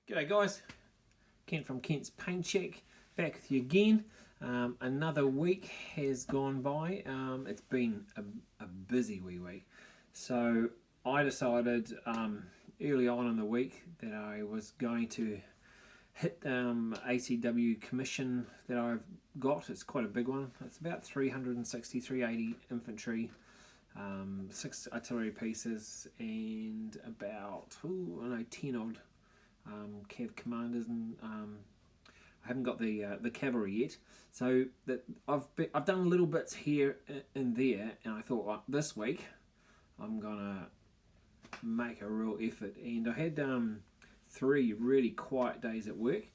G'day guys, Kent from Kent's Paint Check, back with you again. Another week has gone by. It's been a busy wee week. So I decided early on in the week that I was going to hit ACW commission that I've got. It's quite a big one. It's about 360, 380 infantry, 6 artillery pieces, and about 10 odd Cav commanders, and I haven't got the cavalry yet. So that I've done little bits here and there, and I thought, well, this week I'm gonna make a real effort. And I had 3 really quiet days at work,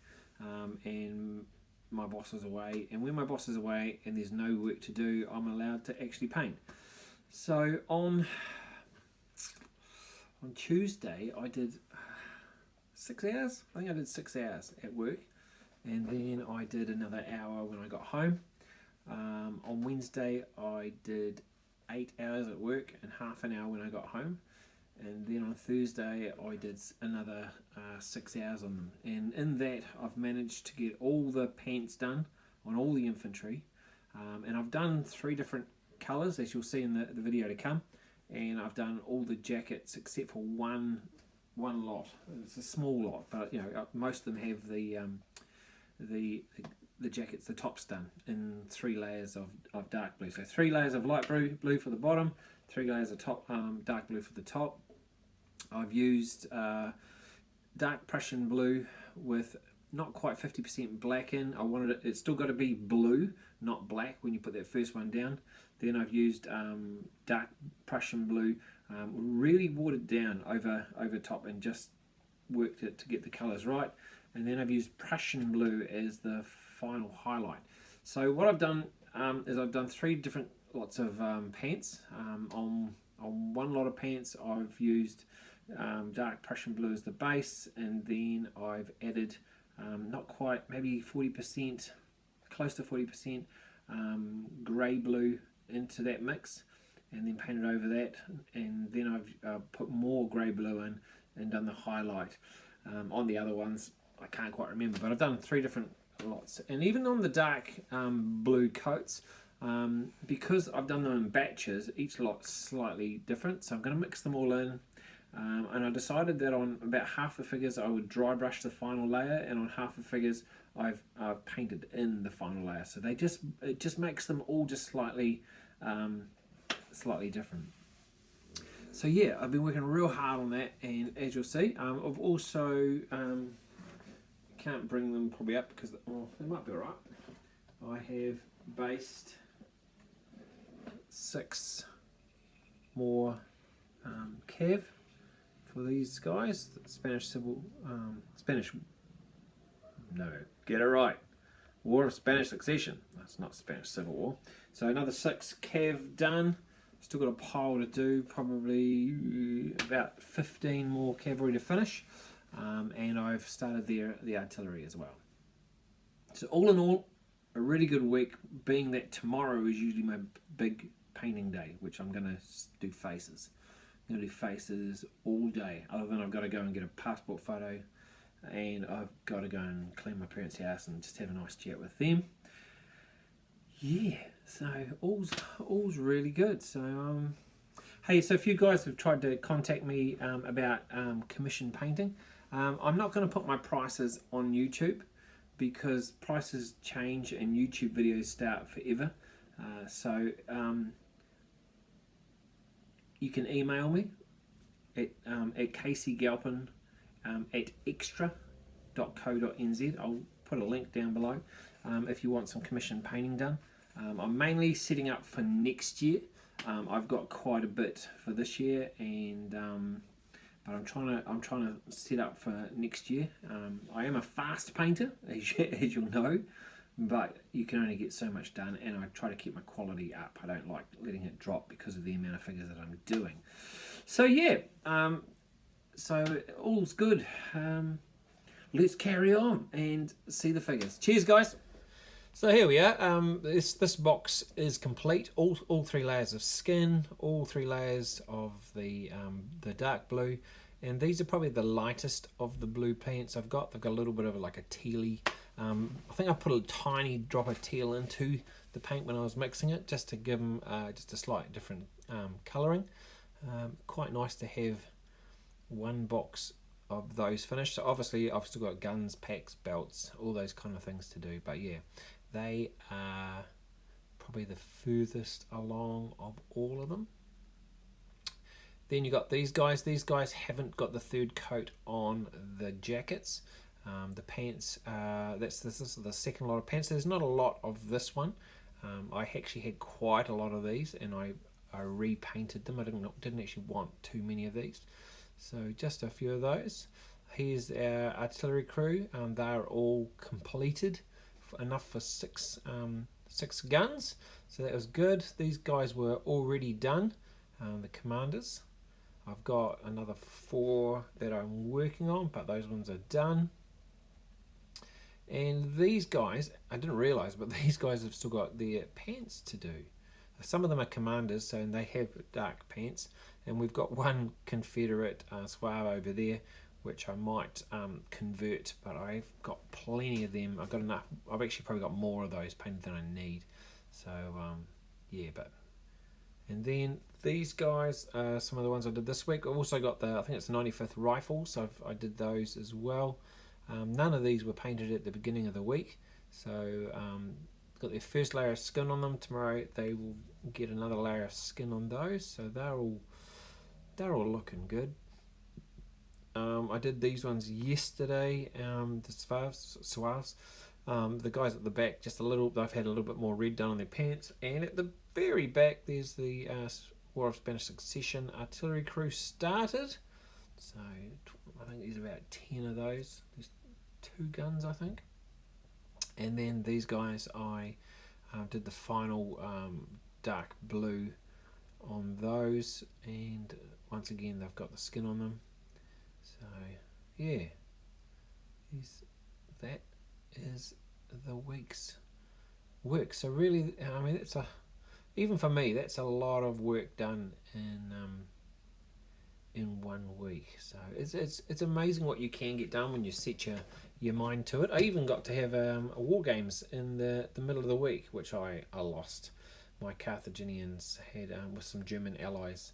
and my boss is away. And when my boss is away and there's no work to do, I'm allowed to actually paint. So on Tuesday I did 6 hours. I think I did 6 hours at work, and then I did another hour when I got home. On Wednesday I did 8 hours at work and half an hour when I got home, and then on Thursday I did another 6 hours on them. And in that I've managed to get all the pants done on all the infantry, and I've done 3 different colours, as you'll see in the video to come, and I've done all the jackets except for one lot. It's a small lot, but you know, most of them have the jackets, the tops done in 3 layers of dark blue. So 3 layers of light blue for the bottom, 3 layers of dark blue for the top. I've used dark Prussian blue with not quite 50% black in. I wanted it's still got to be blue, not black, when you put that first one down. Then I've used dark Prussian blue, really watered down over top, and just worked it to get the colours right. And then I've used Prussian blue as the final highlight. So what I've done is I've done 3 different lots of pants. On one lot of pants I've used dark Prussian blue as the base, and then I've added not quite, maybe 40%, close to 40% grey blue into that mix, and then painted over that, and then I've put more grey blue in and done the highlight. On the other ones I can't quite remember, but I've done 3 different lots. And even on the dark blue coats, because I've done them in batches, each lot's slightly different, so I'm going to mix them all in. And I decided that on about half the figures I would dry brush the final layer, and on half the figures I've painted in the final layer. So it just makes them all just slightly different. So yeah, I've been working real hard on that, and as you'll see, I've also can't bring them probably up because they might be alright. I have based 6 more Cav for these guys. Spanish, get it right. War of Spanish Succession. That's not Spanish Civil War. So another 6 Cav done. Still got a pile to do, probably about 15 more cavalry to finish. And I've started the artillery as well. So all in all, a really good week, being that tomorrow is usually my big painting day, which I'm going to do faces. I'm going to do faces all day, other than I've got to go and get a passport photo, and I've got to go and clean my parents' house and just have a nice chat with them. Yeah, so all's really good. So hey, so if you guys have tried to contact me about commission painting, I'm not going to put my prices on YouTube, because prices change and YouTube videos start forever. So you can email me at caseygalpin at extra.co.nz. I'll put a link down below if you want some commission painting done. I'm mainly setting up for next year. I've got quite a bit for this year, and but I'm trying to set up for next year. I am a fast painter, as you'll know, but you can only get so much done, and I try to keep my quality up. I don't like letting it drop because of the amount of figures that I'm doing. So yeah, so all's good. Let's carry on and see the figures. Cheers, guys. So here we are. This box is complete. All 3 layers of skin, all 3 layers of the dark blue, And these are probably the lightest of the blue paints I've got. They've got a little bit of like a tealy. I think I put a tiny drop of teal into the paint when I was mixing it, just to give them just a slight different colouring. Quite nice to have one box of those finished. So obviously I've still got guns, packs, belts, all those kind of things to do. But yeah, they are probably the furthest along of all of them. Then you got these guys. These guys haven't got the third coat on the jackets. The pants, this is the second lot of pants. There's not a lot of this one. I actually had quite a lot of these, and I repainted them. I didn't actually want too many of these, so just a few of those. Here's our artillery crew. They're all completed, enough for six guns, so that was good. These guys were already done, the commanders. I've got another 4 that I'm working on, but those ones are done. And these guys, I didn't realise, but these guys have still got their pants to do. Some of them are commanders, so they have dark pants. And we've got one Confederate Suave over there, which I might convert, but I've got plenty of them. I've got enough. I've actually probably got more of those painted than I need. So yeah, but. And then these guys are some of the ones I did this week. I've also got I think it's the 95th rifle, so I did those as well. None of these were painted at the beginning of the week, so got their first layer of skin on them. Tomorrow they will get another layer of skin on those, so they're all looking good. I did these ones yesterday, the Suaves. The guys at the back, they've had a little bit more red done on their pants, and at the very back there's the War of Spanish Succession artillery crew started. So I think there's about 10 of those. There's 2 guns, I think. And then these guys, I did the final dark blue on those, and once again they've got the skin on them. So yeah, that is the week's work. So really, I mean, even for me, that's a lot of work done in 1 week. So it's amazing what you can get done when you set your mind to it. I even got to have a war games in the middle of the week, which I lost. My Carthaginians had with some German allies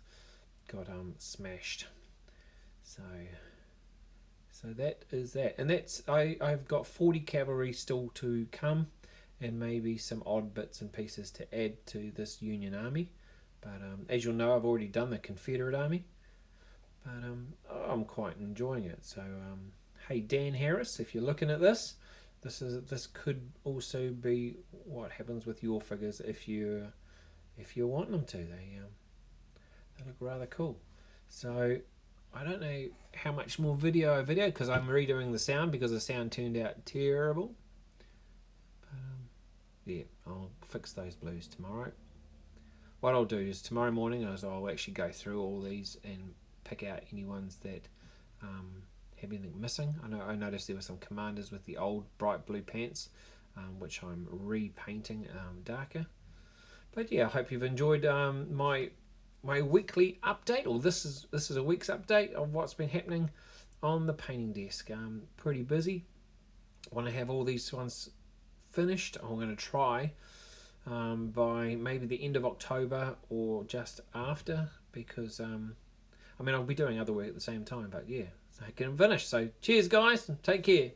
got smashed. So that is that, and that's I've got 40 cavalry still to come, and maybe some odd bits and pieces to add to this Union army. But as you'll know, I've already done the Confederate army. But I'm quite enjoying it. So hey, Dan Harris, if you're looking at this could also be what happens with your figures if you want them to. They look rather cool. So I don't know how much more video because I'm redoing the sound because the sound turned out terrible. But yeah, I'll fix those blues tomorrow. What I'll do is tomorrow morning I'll actually go through all these and pick out any ones that have anything missing. I noticed there were some commanders with the old bright blue pants, which I'm repainting darker. But yeah, I hope you've enjoyed my weekly update, or this is a week's update of what's been happening on the painting desk. Pretty busy. Want to have all these ones finished. I'm going to try by maybe the end of October or just after, because I'll be doing other work at the same time, but yeah, so I get them finished. So cheers guys, and take care.